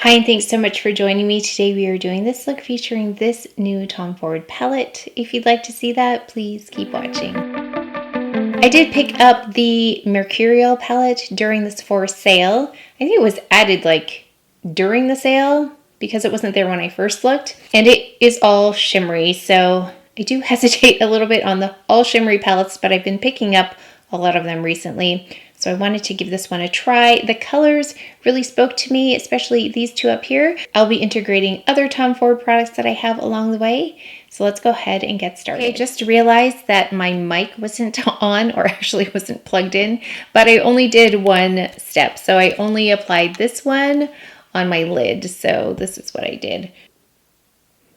Hi, and thanks so much for joining me. Today we are doing this look featuring this new Tom Ford palette. If you'd like to see that, please keep watching. I did pick up the Mercurial palette during this for sale. I think it was added like during the sale because it wasn't there when I first looked. And it is all shimmery, so I do hesitate a little bit on the all shimmery palettes, but I've been picking up a lot of them recently. So I wanted to give this one a try. The colors really spoke to me, especially these two up here. I'll be integrating other Tom Ford products that I have along the way. So let's go ahead and get started. Okay, just realized that my mic wasn't on, or actually wasn't plugged in, but I only did one step. So I only applied this one on my lid. So this is what I did.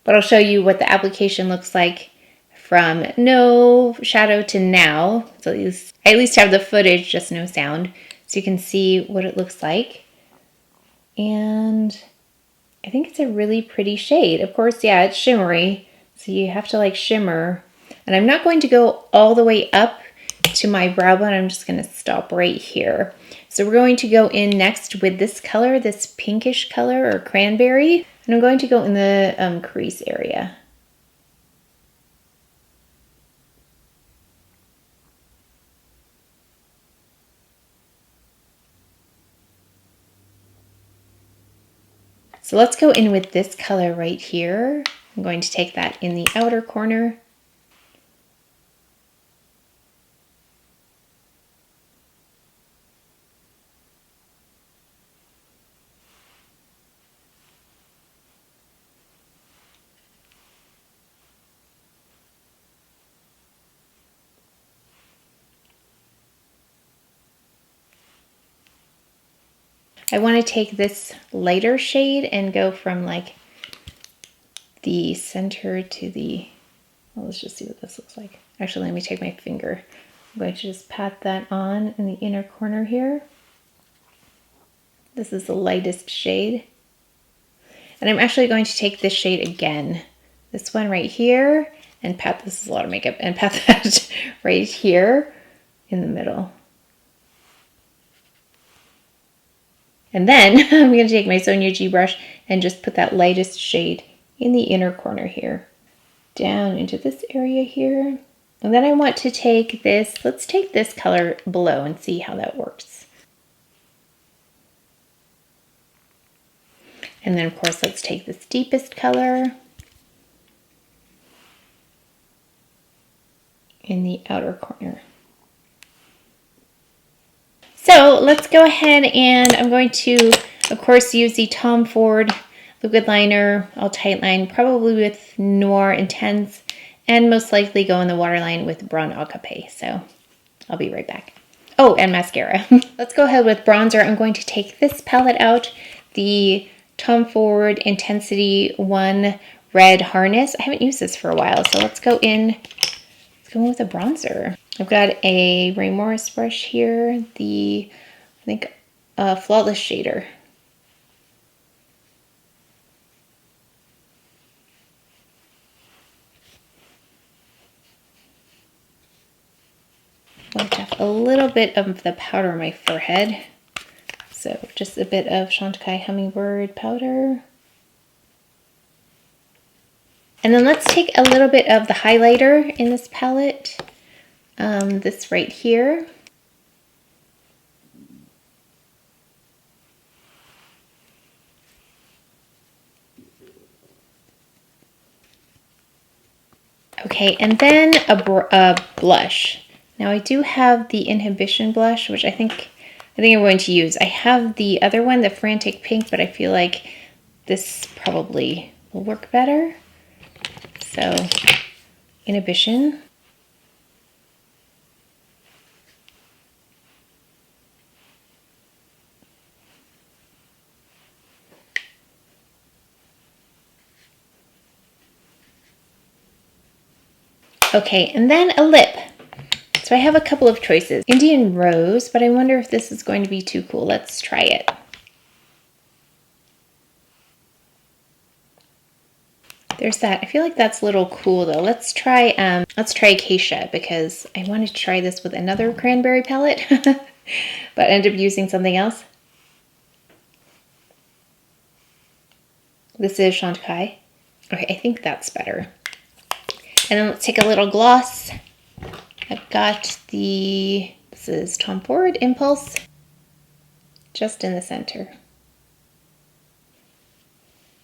But I'll show you what the application looks like from no shadow to now. So I at least have the footage, just no sound. So you can see what it looks like. And I think it's a really pretty shade. Of course, yeah, it's shimmery. So you have to like shimmer. And I'm not going to go all the way up to my brow bone. I'm just going to stop right here. So we're going to go in next with this color, this pinkish color or cranberry. And I'm going to go in the crease area. So let's go in with this color right here. I'm going to take that in the outer corner. I want to take this lighter shade and go from like the center to the, well, let's just see what this looks like. Actually, let me take my finger. I'm going to just pat that on in the inner corner here. This is the lightest shade. And I'm actually going to take this shade again. This one right here, and pat, this is a lot of makeup, and pat that right here in the middle. And then I'm going to take my Sonia G brush and just put that lightest shade in the inner corner here, down into this area here. And then I want to take this, let's take this color below and see how that works. And then of course, let's take this deepest color in the outer corner. So let's go ahead and I'm going to, of course, use the Tom Ford liquid liner. I'll tightline probably with Noir Intense and most likely go in the waterline with Brown Acape. So I'll be right back. Oh, and mascara. Let's go ahead with bronzer. I'm going to take this palette out, the Tom Ford Intensity 1 Red Harness. I haven't used this for a while, so let's go in with a bronzer. I've got a Ray Morris brush here, the, I think, Flawless Shader. I'm going to have a little bit of the powder on my forehead. So just a bit of CHANTECAILLE Hummingbird Powder. And then let's take a little bit of the highlighter in this palette. This right here. Okay, and then a blush. Now I do have the Inhibition blush, which I think I'm going to use. I have the other one, the Frantic Pink, but I feel like this probably will work better. So, Inhibition. Okay, and then a lip. So I have a couple of choices. Indian Rose, but I wonder if this is going to be too cool. Let's try it. There's that. I feel like that's a little cool though. Let's try Acacia because I wanted to try this with another cranberry palette, but ended up using something else. This is Chantecaille. Okay, I think that's better. And then let's take a little gloss. I've got this is Tom Ford Impulse, just in the center.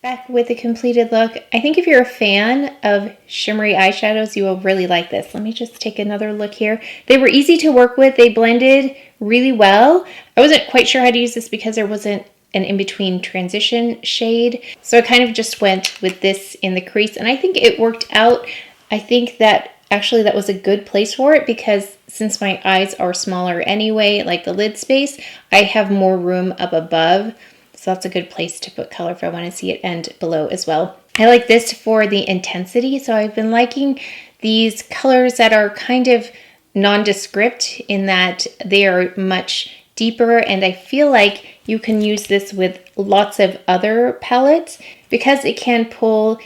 Back with a completed look. I think if you're a fan of shimmery eyeshadows, you will really like this. Let me just take another look here. They were easy to work with. They blended really well. I wasn't quite sure how to use this because there wasn't an in-between transition shade. So I kind of just went with this in the crease, and I think it worked out. I think that actually that was a good place for it because since my eyes are smaller anyway, like the lid space, I have more room up above. So that's a good place to put color if I want to see it, and below as well. I like this for the intensity. So I've been liking these colors that are kind of nondescript in that they are much deeper, and I feel like you can use this with lots of other palettes because it can pull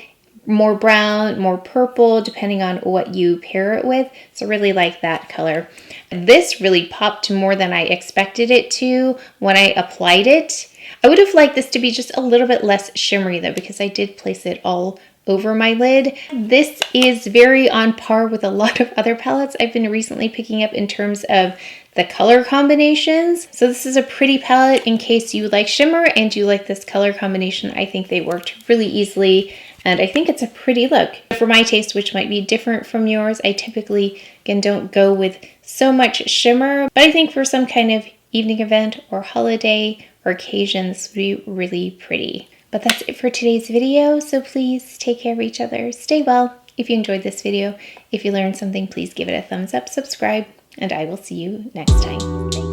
more brown, more purple, depending on what you pair it with. So really like that color. This really popped more than I expected it to when I applied it. I would have liked this to be just a little bit less shimmery though, because I did place it all over my lid. This is very on par with a lot of other palettes I've been recently picking up in terms of the color combinations. So this is a pretty palette in case you like shimmer and you like this color combination. I think they worked really easily, and I think it's a pretty look. For my taste, which might be different from yours, I typically, again, don't go with so much shimmer, but I think for some kind of evening event or holiday or occasion, this would be really pretty. But that's it for today's video, so please take care of each other, stay well. If you enjoyed this video, if you learned something, please give it a thumbs up, subscribe, and I will see you next time. Thanks.